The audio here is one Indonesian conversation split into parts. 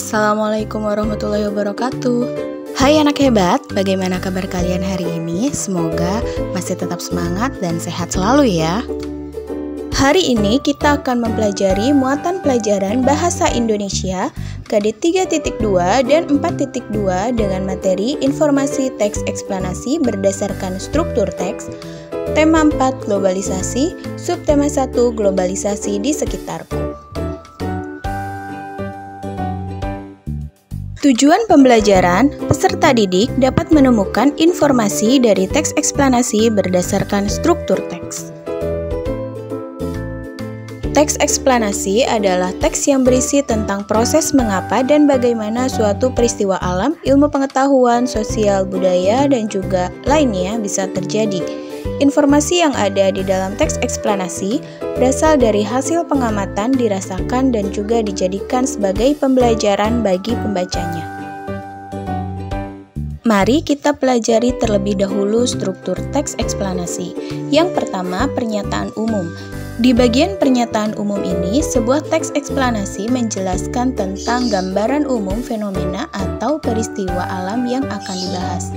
Assalamualaikum warahmatullahi wabarakatuh. Hai anak hebat, bagaimana kabar kalian hari ini? Semoga masih tetap semangat dan sehat selalu ya. Hari ini kita akan mempelajari muatan pelajaran Bahasa Indonesia KD 3.2 dan 4.2 dengan materi informasi teks eksplanasi berdasarkan struktur teks, tema 4 globalisasi, subtema 1 globalisasi di sekitarku. Tujuan pembelajaran, peserta didik dapat menemukan informasi dari teks eksplanasi berdasarkan struktur teks. Teks eksplanasi adalah teks yang berisi tentang proses mengapa dan bagaimana suatu peristiwa alam, ilmu pengetahuan, sosial, budaya, dan juga lainnya bisa terjadi. Informasi yang ada di dalam teks eksplanasi berasal dari hasil pengamatan, dirasakan, dan juga dijadikan sebagai pembelajaran bagi pembacanya. Mari kita pelajari terlebih dahulu struktur teks eksplanasi. Yang pertama, pernyataan umum. Di bagian pernyataan umum ini, sebuah teks eksplanasi menjelaskan tentang gambaran umum fenomena atau peristiwa alam yang akan dibahas.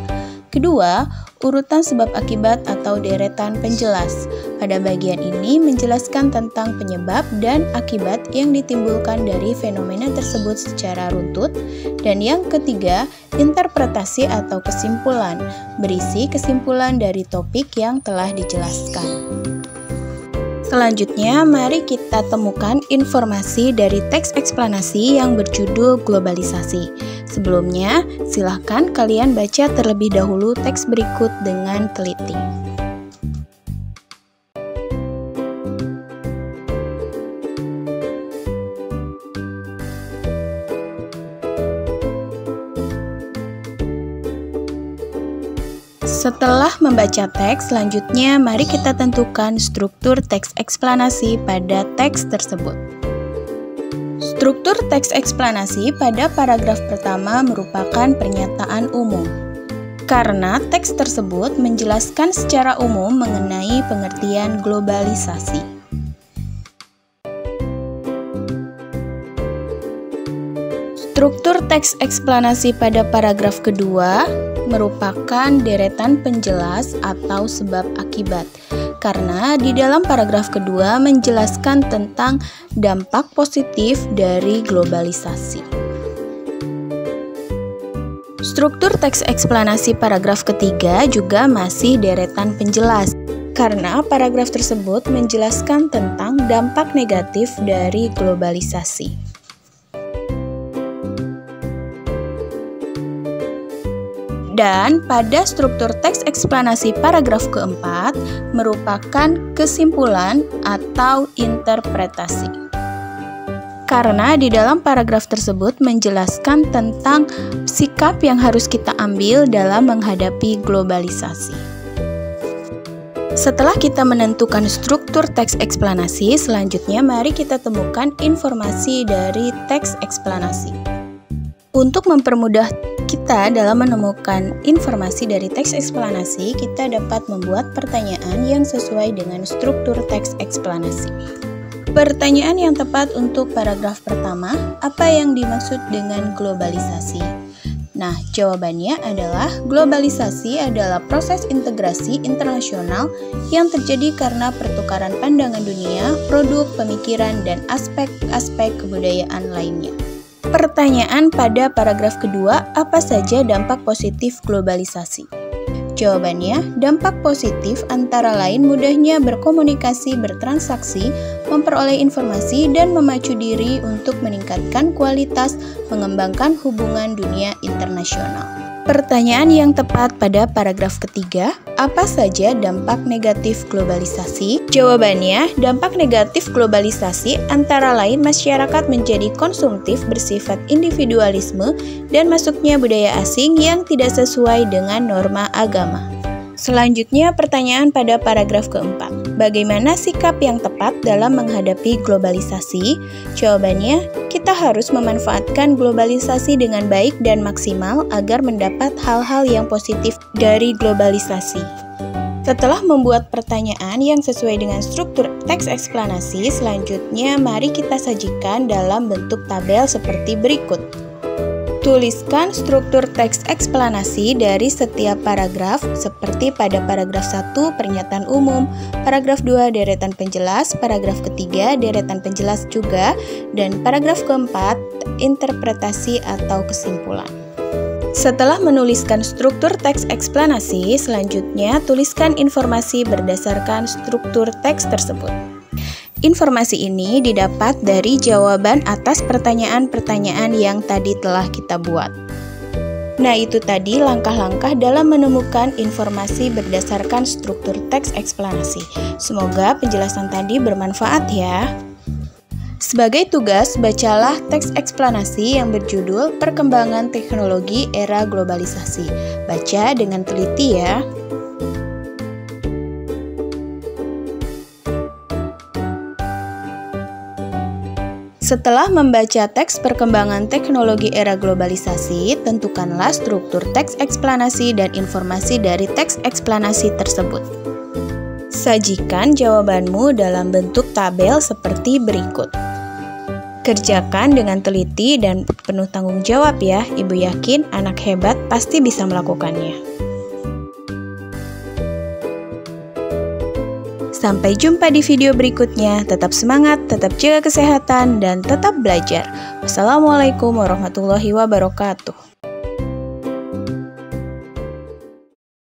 Kedua, urutan sebab akibat atau deretan penjelas. Pada bagian ini menjelaskan tentang penyebab dan akibat yang ditimbulkan dari fenomena tersebut secara runtut. Dan yang ketiga, interpretasi atau kesimpulan, berisi kesimpulan dari topik yang telah dijelaskan. Selanjutnya, mari kita temukan informasi dari teks eksplanasi yang berjudul globalisasi. Sebelumnya, silahkan kalian baca terlebih dahulu teks berikut dengan teliti. Setelah membaca teks, selanjutnya mari kita tentukan struktur teks eksplanasi pada teks tersebut. Struktur teks eksplanasi pada paragraf pertama merupakan pernyataan umum. Karena teks tersebut menjelaskan secara umum mengenai pengertian globalisasi. Struktur teks eksplanasi pada paragraf kedua merupakan deretan penjelas atau sebab akibat. Karena di dalam paragraf kedua menjelaskan tentang dampak positif dari globalisasi. Struktur teks eksplanasi paragraf ketiga juga masih deretan penjelas. Karena paragraf tersebut menjelaskan tentang dampak negatif dari globalisasi. Dan pada struktur teks eksplanasi paragraf keempat merupakan kesimpulan atau interpretasi. Karena di dalam paragraf tersebut menjelaskan tentang sikap yang harus kita ambil dalam menghadapi globalisasi. Setelah kita menentukan struktur teks eksplanasi, selanjutnya mari kita temukan informasi dari teks eksplanasi. Untuk mempermudah kita dalam menemukan informasi dari teks eksplanasi, kita dapat membuat pertanyaan yang sesuai dengan struktur teks eksplanasi. Pertanyaan yang tepat untuk paragraf pertama, apa yang dimaksud dengan globalisasi? Nah, jawabannya adalah globalisasi adalah proses integrasi internasional yang terjadi karena pertukaran pandangan dunia, produk, pemikiran, dan aspek-aspek kebudayaan lainnya. Pertanyaan pada paragraf kedua, apa saja dampak positif globalisasi? Jawabannya, dampak positif antara lain mudahnya berkomunikasi, bertransaksi, memperoleh informasi, dan memacu diri untuk meningkatkan kualitas, mengembangkan hubungan dunia internasional. Pertanyaan yang tepat pada paragraf ketiga, apa saja dampak negatif globalisasi? Jawabannya, dampak negatif globalisasi antara lain masyarakat menjadi konsumtif bersifat individualisme dan masuknya budaya asing yang tidak sesuai dengan norma agama. Selanjutnya, pertanyaan pada paragraf keempat. Bagaimana sikap yang tepat dalam menghadapi globalisasi? Jawabannya, kita harus memanfaatkan globalisasi dengan baik dan maksimal agar mendapat hal-hal yang positif dari globalisasi. Setelah membuat pertanyaan yang sesuai dengan struktur teks eksplanasi, selanjutnya mari kita sajikan dalam bentuk tabel seperti berikut. Tuliskan struktur teks eksplanasi dari setiap paragraf seperti pada paragraf 1 pernyataan umum, paragraf 2 deretan penjelas, paragraf ketiga deretan penjelas juga, dan paragraf keempat interpretasi atau kesimpulan. Setelah menuliskan struktur teks eksplanasi, selanjutnya tuliskan informasi berdasarkan struktur teks tersebut. Informasi ini didapat dari jawaban atas pertanyaan-pertanyaan yang tadi telah kita buat. Nah, itu tadi langkah-langkah dalam menemukan informasi berdasarkan struktur teks eksplanasi. Semoga penjelasan tadi bermanfaat ya. Sebagai tugas, bacalah teks eksplanasi yang berjudul Perkembangan Teknologi Era Globalisasi. Baca dengan teliti ya. Setelah membaca teks perkembangan teknologi era globalisasi, tentukanlah struktur teks eksplanasi dan informasi dari teks eksplanasi tersebut. Sajikan jawabanmu dalam bentuk tabel seperti berikut. Kerjakan dengan teliti dan penuh tanggung jawab ya. Ibu yakin anak hebat pasti bisa melakukannya. Sampai jumpa di video berikutnya. Tetap semangat, tetap jaga kesehatan, dan tetap belajar. Wassalamualaikum warahmatullahi wabarakatuh.